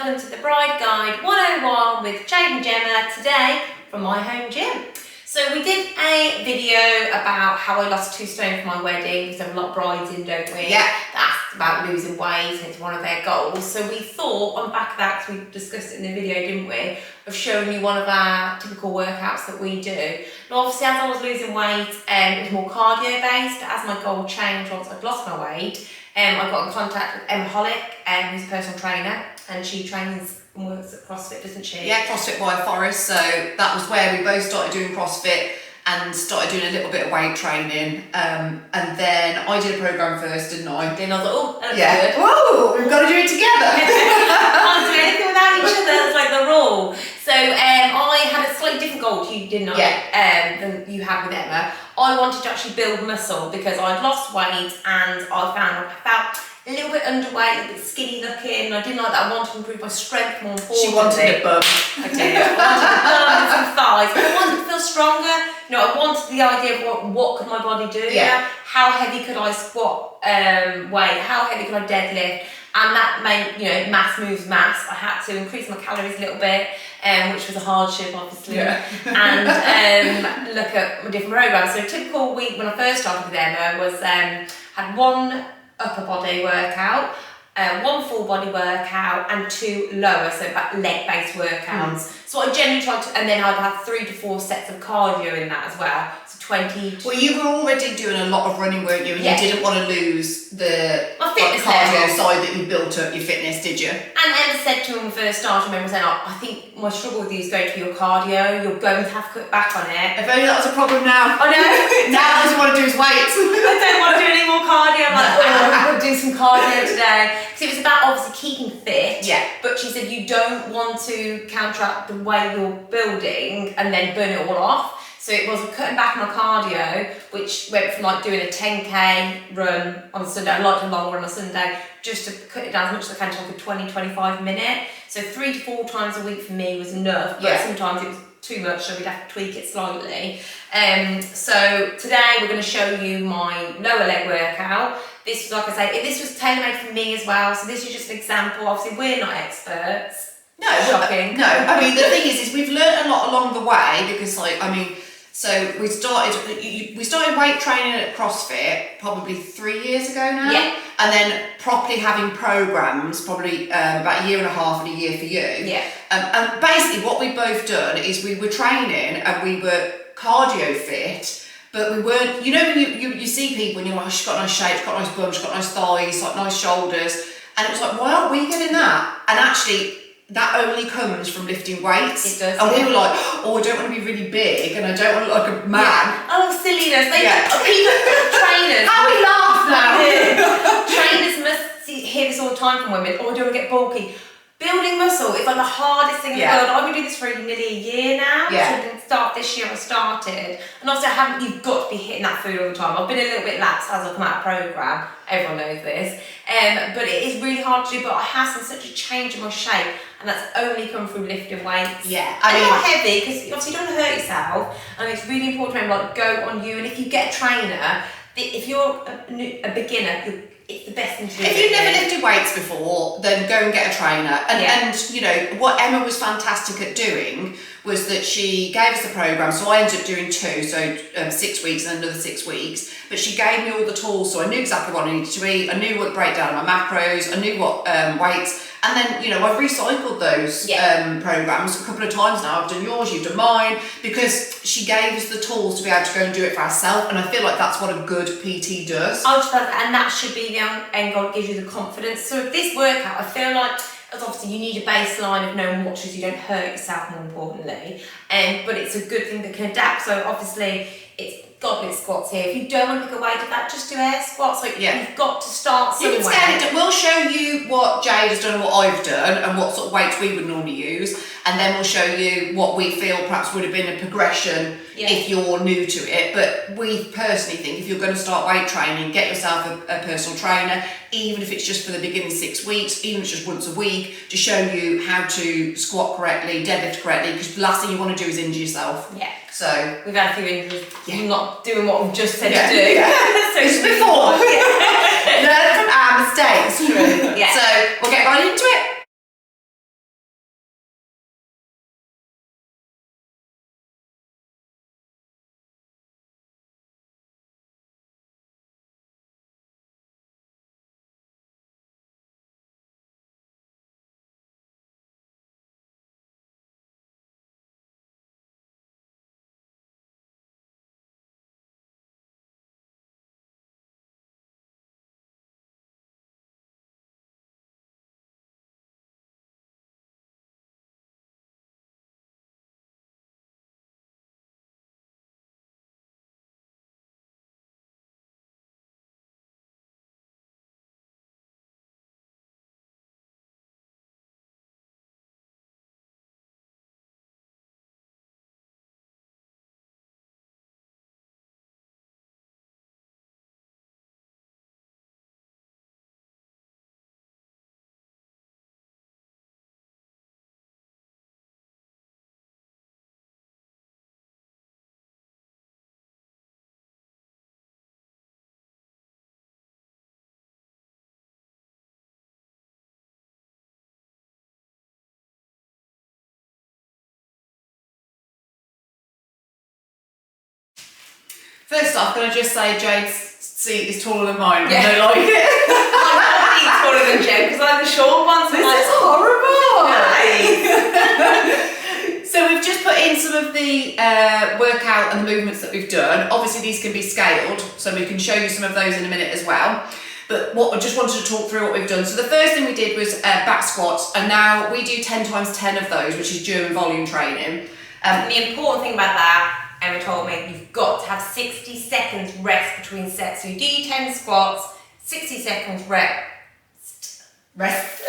welcome to the Bride Guide 101 with Jade and Gemma, today from my home gym. So we did a video about how I lost 2 stone for my wedding, because there are a lot of brides in, don't we? Yeah. That's about losing weight, and it's one of their goals. So we thought, on the back of that, because we discussed it in the video, didn't we, of showing you one of our typical workouts that we do. Now obviously as I was losing weight, it was more cardio based, but as my goal changed once I'd lost my weight, I got in contact with Emma Hollick, who's a personal trainer, and she trains and works at CrossFit, doesn't she? Yeah, CrossFit by Forest. So that was where we both started doing CrossFit and started doing a little bit of weight training. And then I did a program first, didn't I? Then I was like, oh, that's yeah. good. Whoa, we've got to do it together. Can't do anything without each other. It's like the rule. So I had a slightly different goal to you, didn't I? Yeah. Than you had with Emma. I wanted to actually build muscle because I'd lost weight and I felt a little bit underweight, a bit skinny looking. I didn't like that. I wanted to improve my strength more importantly. She wanted a bum. I did. I wanted a bum and some thighs. But I wanted to feel stronger. You know, I wanted the idea of what could my body do. Yeah. You know? How heavy could I squat weight? How heavy could I deadlift? And that made, you know, mass moves mass. I had to increase my calories a little bit, which was a hardship, obviously. Yeah. And look at my different programs. So a typical week when I first started with Emma was had one upper body workout, 1 full body workout, and 2 lower, so leg-based workouts. So I generally tried to, and then I'd have 3 to 4 sets of cardio in that as well. So 20. Well, you were already doing a lot of running, weren't you? And you didn't want to lose the cardio side that you built up your fitness, did you? And Emma said to me when we first started, I remember saying, oh, I think my struggle with you is going to be your cardio. You're going to have to cut back on it. If only that was a problem now. I know. Now all you want to do is weights. I don't want to do any more cardio. I'm like, oh, I'm going to do some cardio today. Because it was about obviously keeping fit. Yeah. But she said you don't want to counteract the way you're building and then burn it all off. So it was cutting back on my cardio, which went from like doing a 10k run on a Sunday, I like a long run on a Sunday, just to cut it down as much as I can to like a 20-25 minute. So 3 to 4 times a week for me was enough, but sometimes it was too much, so we'd have to tweak it slightly. So today we're going to show you my lower leg workout. This was, like I say, this was tailor-made for me as well, so this is just an example. Obviously we're not experts. No, shocking. No, I mean the thing is we've learned a lot along the way, because so we started weight training at CrossFit probably 3 years ago now. Yeah. And then properly having programs probably about 1.5 years and a year for you. Yeah. And basically what we've both done is we were training and we were cardio fit, but we weren't, you know, when you see people and you're like, oh, she's got nice shape, she's got nice bum, she's got nice thighs, like nice shoulders. And it was like, why aren't we getting that? And actually, that only comes from lifting weights. It does. And we were like, oh, I don't want to be really big and I don't want to look like a man. Yeah. Oh, silliness. People, trainers. How we laugh now. Trainers must hear this all the time from women. Oh, I don't want to get bulky. Building muscle is like the hardest thing in the world. I've been doing this for nearly a year now. So I didn't start this year, I started. And also you've got to be hitting that food all the time. I've been a little bit lax as I've come out of programme. Everyone knows this. But it is really hard to do, but I have seen such a change in my shape, and that's only come through lifting weights. Yeah. I mean, not heavy, because obviously you don't want to hurt yourself, and it's really important to remember, like, go on you, and if you get a trainer, if you're a beginner, it's the best thing to do. If you've never lifted weights before, then go and get a trainer. And you know, what Emma was fantastic at doing was that she gave us the program. So I ended up doing 2, so 6 weeks and another 6 weeks. But she gave me all the tools, so I knew exactly what I needed to eat. I knew what breakdown of my macros. I knew what weights. And then, you know, I've recycled those programs a couple of times now. I've done yours, you've done mine, because she gave us the tools to be able to go and do it for ourselves. And I feel like that's what a good PT does. And that should be the end goal, gives you the confidence. So with this workout, I feel like, as obviously you need a baseline of knowing what to do, you don't hurt yourself more importantly. But it's a good thing that can adapt. So obviously it's goblet squats here. If you don't want to pick a weight of that, just do air squats. Like you've got to start somewhere. You can scale it. We'll show you what Jade has done and what I've done and what sort of weights we would normally use, and then we'll show you what we feel perhaps would have been a progression if you're new to it. But we personally think if you're going to start weight training, get yourself a personal trainer, even if it's just for the beginning 6 weeks, even if it's just once a week, to show you how to squat correctly, deadlift correctly, because the last thing you want to do is injure yourself. Yeah. So we've had a few injuries. You're not doing what we've just said to do. So it's before. Learn from our mistakes. True. Yeah. So we'll get right into it. First off, can I just say Jade's seat is taller than mine? Yeah. I don't like it. I'm taller than Jen because I'm the short one. So This like, is horrible. nice. So we've just put in some of the workout and the movements that we've done. Obviously these can be scaled, so we can show you some of those in a minute as well. But what I just wanted to talk through what we've done. So the first thing we did was back squats, and now we do 10 times 10 of those, which is German volume training. The important thing about that, Emma told me, you've got to have 60 seconds rest between sets. So you do your 10 squats, 60 seconds rest. Rest.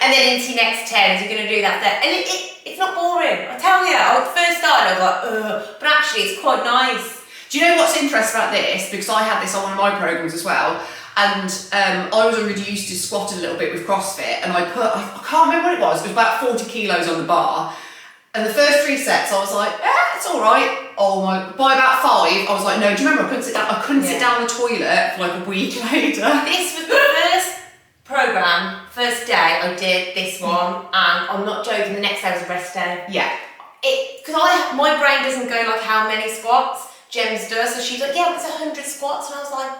And then into your next 10, so you're going to do that there. And it's not boring, I tell you. I first started, I was like, ugh, but actually it's quite nice. Do you know what's interesting about this? Because I had this on one of my programs as well, and I was already used to squatting a little bit with CrossFit, and I can't remember what it was about 40 kilos on the bar, and the first 3 sets I was like, it's all right. By about 5, I was like, no, do you remember I couldn't sit down? I couldn't sit down on the toilet for like a week later. This was the first program, first day I did this one, and I'm not joking, the next day was a rest day. Yeah. Because my brain doesn't go like how many squats. Jem's does, so she's like, yeah, it's 100 squats, and I was like,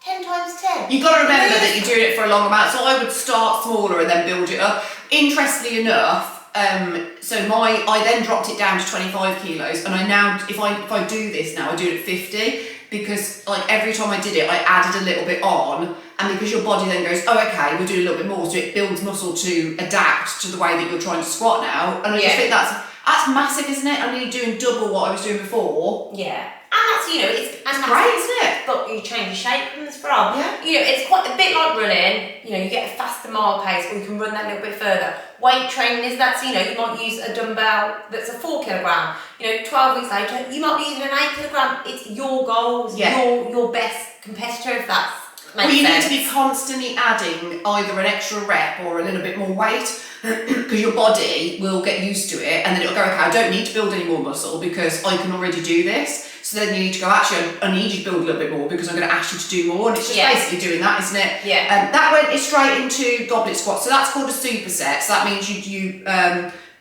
10 times 10. You've got to remember that you're doing it for a long amount, so I would start smaller and then build it up. Interestingly enough, I then dropped it down to 25 kilos, and I now, if I do this now, I do it at 50, because like every time I did it, I added a little bit on, and because your body then goes, oh okay, we'll do a little bit more, so it builds muscle to adapt to the way that you're trying to squat now, and I just think that's massive, isn't it? I mean, you're doing double what I was doing before. Yeah. And that's, it's great, isn't it? But you change your shape from. Yeah. It's quite a bit like running. You get a faster mile pace, or you can run that a little bit further. Weight training is that, you might use a dumbbell that's a 4 kilogram. 12 weeks later, you might be using an 8 kilogram. It's your goals, your best competitor, if that's Well, you need to be constantly adding either an extra rep or a little bit more weight, because your body will get used to it, and then it'll go, okay, I don't need to build any more muscle because I can already do this. So then you need to go, actually, I need you to build a little bit more because I'm going to ask you to do more, and it's just basically doing that, isn't it? Yeah. That went straight into goblet squats, so that's called a superset. So that means you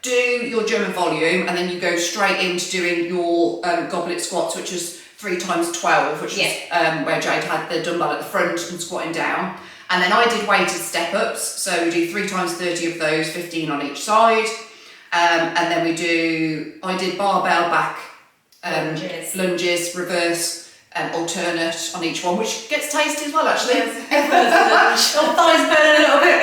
do your German volume, and then you go straight into doing your goblet squats, which is 3 times 12, which is where Jade had the dumbbell at the front and squatting down. And then I did weighted step-ups, so we do 3 times 30 of those, 15 on each side. And then I did barbell back lunges, reverse, alternate on each one, which gets tasty as well, actually. Yes, your thighs burn a little bit.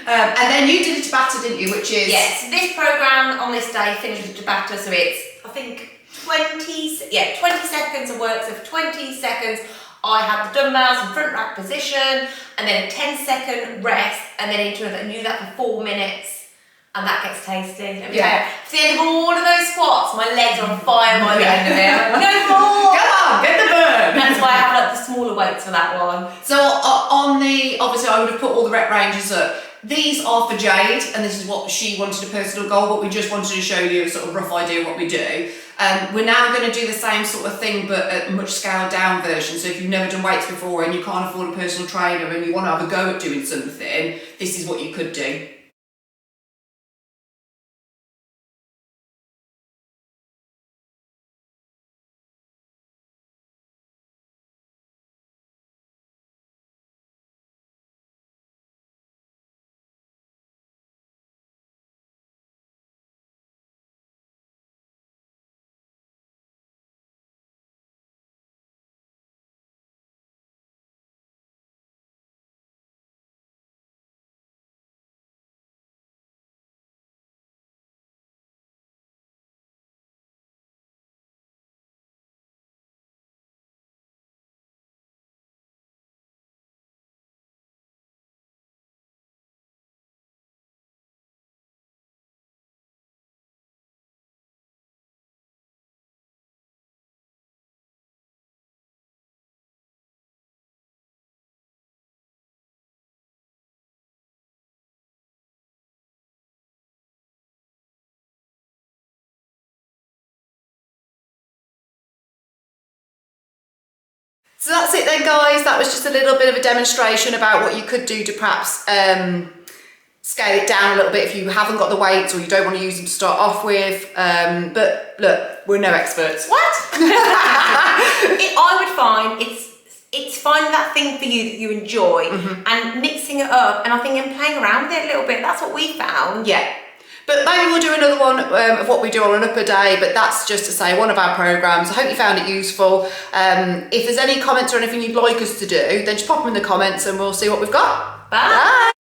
And then you did a Tabata, didn't you, which is... Yes, this programme on this day finished with Tabata, so it's, I think, 20 seconds of work, so for 20 seconds I had the dumbbells in front rack position, and then a 10-second rest, and then into another, and do that for 4 minutes, and that gets tasty. At the end of all of those squats, my legs are on fire by the end of it. No more! Come on, get the burn! That's why I have like the smaller weights for that one. So obviously I would have put all the rep ranges up. These are for Jade, and this is what she wanted, a personal goal, but we just wanted to show you a sort of rough idea of what we do. We're now going to do the same sort of thing, but a much scaled down version. So if you've never done weights before and you can't afford a personal trainer and you want to have a go at doing something, this is what you could do. So that's it then, guys. That was just a little bit of a demonstration about what you could do to perhaps scale it down a little bit if you haven't got the weights or you don't want to use them to start off with. But look, we're no experts. What? I would find it's finding that thing for you that you enjoy and mixing it up, and I think and playing around with it a little bit. That's what we found. Yeah. But maybe we'll do another one of what we do on an upper day, but that's just to say one of our programmes. I hope you found it useful. If there's any comments or anything you'd like us to do, then just pop them in the comments and we'll see what we've got. Bye.